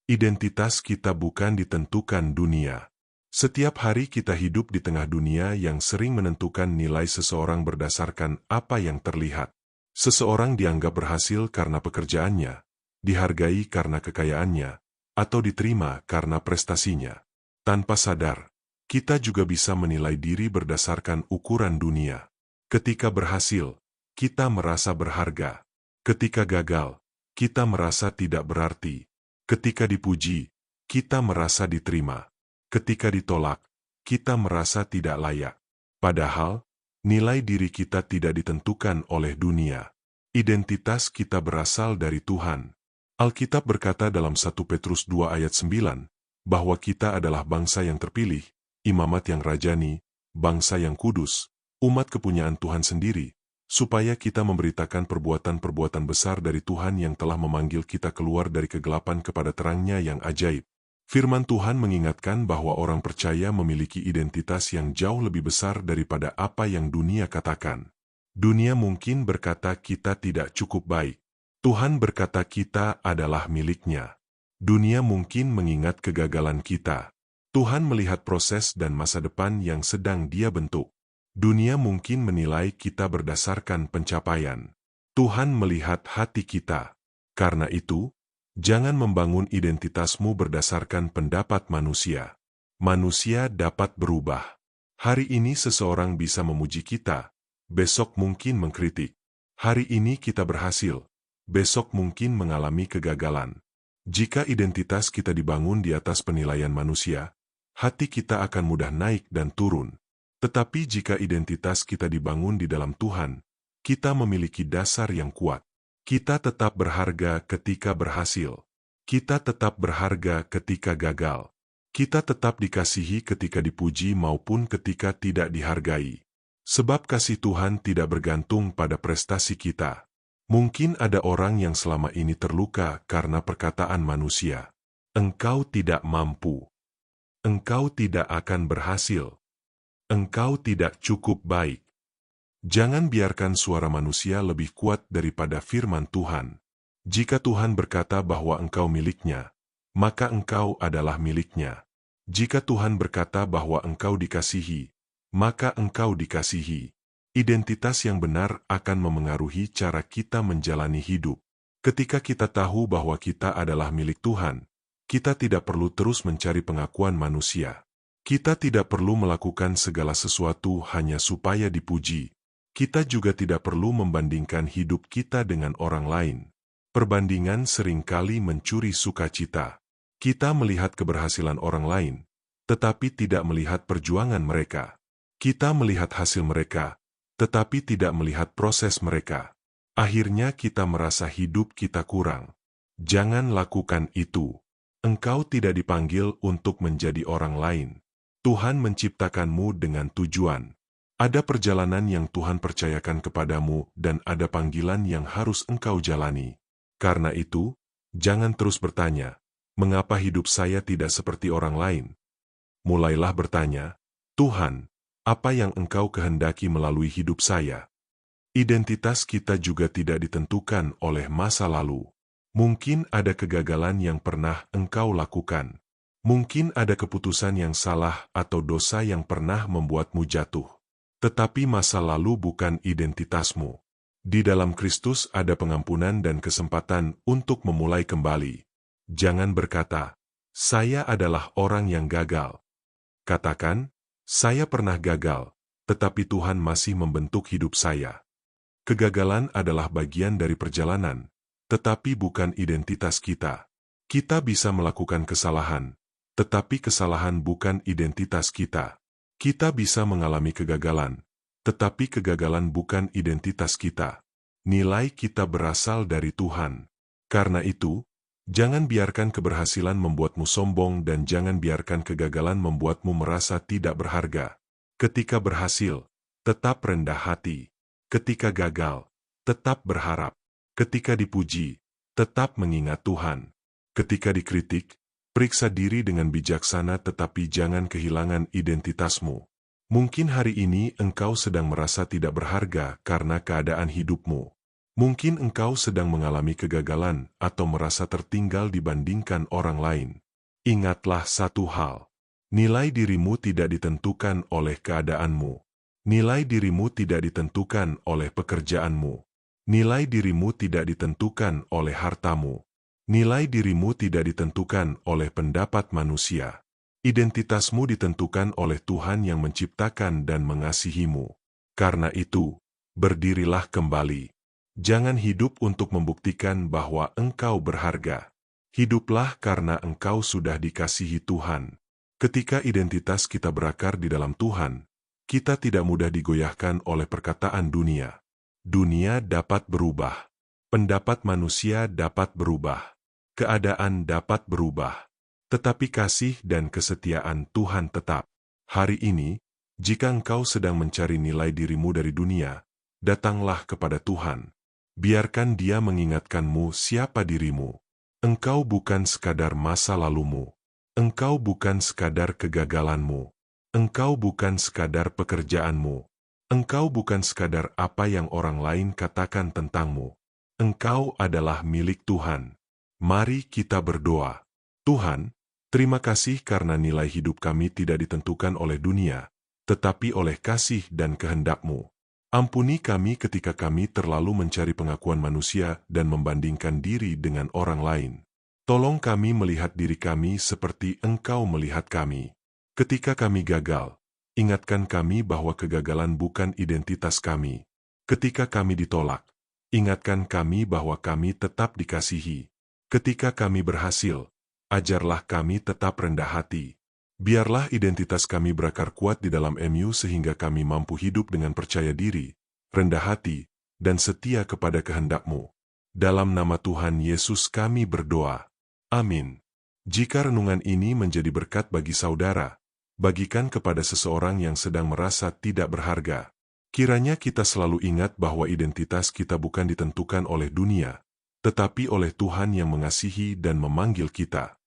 Identitas kita bukan ditentukan dunia. Setiap hari kita hidup di tengah dunia yang sering menentukan nilai seseorang berdasarkan apa yang terlihat. Seseorang dianggap berhasil karena pekerjaannya, dihargai karena kekayaannya, atau diterima karena prestasinya. Tanpa sadar, kita juga bisa menilai diri berdasarkan ukuran dunia. Ketika berhasil, kita merasa berharga. Ketika gagal, kita merasa tidak berarti. Ketika dipuji, kita merasa diterima. Ketika ditolak, kita merasa tidak layak. Padahal, nilai diri kita tidak ditentukan oleh dunia. Identitas kita berasal dari Tuhan. Alkitab berkata dalam 1 Petrus 2 ayat 9, bahwa kita adalah bangsa yang terpilih, imamat yang rajani, bangsa yang kudus, umat kepunyaan Tuhan sendiri, supaya kita memberitakan perbuatan-perbuatan besar dari Tuhan yang telah memanggil kita keluar dari kegelapan kepada terang-Nya yang ajaib. Firman Tuhan mengingatkan bahwa orang percaya memiliki identitas yang jauh lebih besar daripada apa yang dunia katakan. Dunia mungkin berkata kita tidak cukup baik. Tuhan berkata kita adalah milik-Nya. Dunia mungkin mengingat kegagalan kita. Tuhan melihat proses dan masa depan yang sedang Dia bentuk. Dunia mungkin menilai kita berdasarkan pencapaian. Tuhan melihat hati kita. Karena itu, jangan membangun identitasmu berdasarkan pendapat manusia. Manusia dapat berubah. Hari ini seseorang bisa memuji kita, besok mungkin mengkritik. Hari ini kita berhasil, besok mungkin mengalami kegagalan. Jika identitas kita dibangun di atas penilaian manusia, hati kita akan mudah naik dan turun. Tetapi jika identitas kita dibangun di dalam Tuhan, kita memiliki dasar yang kuat. Kita tetap berharga ketika berhasil. Kita tetap berharga ketika gagal. Kita tetap dikasihi ketika dipuji maupun ketika tidak dihargai. Sebab kasih Tuhan tidak bergantung pada prestasi kita. Mungkin ada orang yang selama ini terluka karena perkataan manusia. Engkau tidak mampu. Engkau tidak akan berhasil. Engkau tidak cukup baik. Jangan biarkan suara manusia lebih kuat daripada firman Tuhan. Jika Tuhan berkata bahwa engkau milik-Nya, maka engkau adalah milik-Nya. Jika Tuhan berkata bahwa engkau dikasihi, maka engkau dikasihi. Identitas yang benar akan memengaruhi cara kita menjalani hidup. Ketika kita tahu bahwa kita adalah milik Tuhan, kita tidak perlu terus mencari pengakuan manusia. Kita tidak perlu melakukan segala sesuatu hanya supaya dipuji. Kita juga tidak perlu membandingkan hidup kita dengan orang lain. Perbandingan seringkali mencuri sukacita. Kita melihat keberhasilan orang lain, tetapi tidak melihat perjuangan mereka. Kita melihat hasil mereka, tetapi tidak melihat proses mereka. Akhirnya kita merasa hidup kita kurang. Jangan lakukan itu. Engkau tidak dipanggil untuk menjadi orang lain. Tuhan menciptakanmu dengan tujuan. Ada perjalanan yang Tuhan percayakan kepadamu dan ada panggilan yang harus engkau jalani. Karena itu, jangan terus bertanya, mengapa hidup saya tidak seperti orang lain? Mulailah bertanya, Tuhan, apa yang engkau kehendaki melalui hidup saya? Identitas kita juga tidak ditentukan oleh masa lalu. Mungkin ada kegagalan yang pernah engkau lakukan. Mungkin ada keputusan yang salah atau dosa yang pernah membuatmu jatuh. Tetapi masa lalu bukan identitasmu. Di dalam Kristus ada pengampunan dan kesempatan untuk memulai kembali. Jangan berkata, saya adalah orang yang gagal. Katakan, saya pernah gagal, tetapi Tuhan masih membentuk hidup saya. Kegagalan adalah bagian dari perjalanan, tetapi bukan identitas kita. Kita bisa melakukan kesalahan, tetapi kesalahan bukan identitas kita. Kita bisa mengalami kegagalan, tetapi kegagalan bukan identitas kita. Nilai kita berasal dari Tuhan. Karena itu, jangan biarkan keberhasilan membuatmu sombong dan jangan biarkan kegagalan membuatmu merasa tidak berharga. Ketika berhasil, tetap rendah hati. Ketika gagal, tetap berharap. Ketika dipuji, tetap mengingat Tuhan. Ketika dikritik, periksa diri dengan bijaksana tetapi jangan kehilangan identitasmu. Mungkin hari ini engkau sedang merasa tidak berharga karena keadaan hidupmu. Mungkin engkau sedang mengalami kegagalan atau merasa tertinggal dibandingkan orang lain. Ingatlah satu hal. Nilai dirimu tidak ditentukan oleh keadaanmu. Nilai dirimu tidak ditentukan oleh pekerjaanmu. Nilai dirimu tidak ditentukan oleh hartamu. Nilai dirimu tidak ditentukan oleh pendapat manusia. Identitasmu ditentukan oleh Tuhan yang menciptakan dan mengasihimu. Karena itu, berdirilah kembali. Jangan hidup untuk membuktikan bahwa engkau berharga. Hiduplah karena engkau sudah dikasihi Tuhan. Ketika identitas kita berakar di dalam Tuhan, kita tidak mudah digoyahkan oleh perkataan dunia. Dunia dapat berubah. Pendapat manusia dapat berubah. Keadaan dapat berubah. Tetapi kasih dan kesetiaan Tuhan tetap. Hari ini, jika engkau sedang mencari nilai dirimu dari dunia, datanglah kepada Tuhan. Biarkan Dia mengingatkanmu siapa dirimu. Engkau bukan sekadar masa lalumu. Engkau bukan sekadar kegagalanmu. Engkau bukan sekadar pekerjaanmu. Engkau bukan sekadar apa yang orang lain katakan tentangmu. Engkau adalah milik Tuhan. Mari kita berdoa. Tuhan, terima kasih karena nilai hidup kami tidak ditentukan oleh dunia, tetapi oleh kasih dan kehendak-Mu. Ampuni kami ketika kami terlalu mencari pengakuan manusia dan membandingkan diri dengan orang lain. Tolong kami melihat diri kami seperti Engkau melihat kami. Ketika kami gagal, ingatkan kami bahwa kegagalan bukan identitas kami. Ketika kami ditolak, ingatkan kami bahwa kami tetap dikasihi. Ketika kami berhasil, ajarlah kami tetap rendah hati. Biarlah identitas kami berakar kuat di dalam MU sehingga kami mampu hidup dengan percaya diri, rendah hati, dan setia kepada kehendak-Mu. Dalam nama Tuhan Yesus kami berdoa. Amin. Jika renungan ini menjadi berkat bagi saudara, bagikan kepada seseorang yang sedang merasa tidak berharga. Kiranya kita selalu ingat bahwa identitas kita bukan ditentukan oleh dunia, tetapi oleh Tuhan yang mengasihi dan memanggil kita.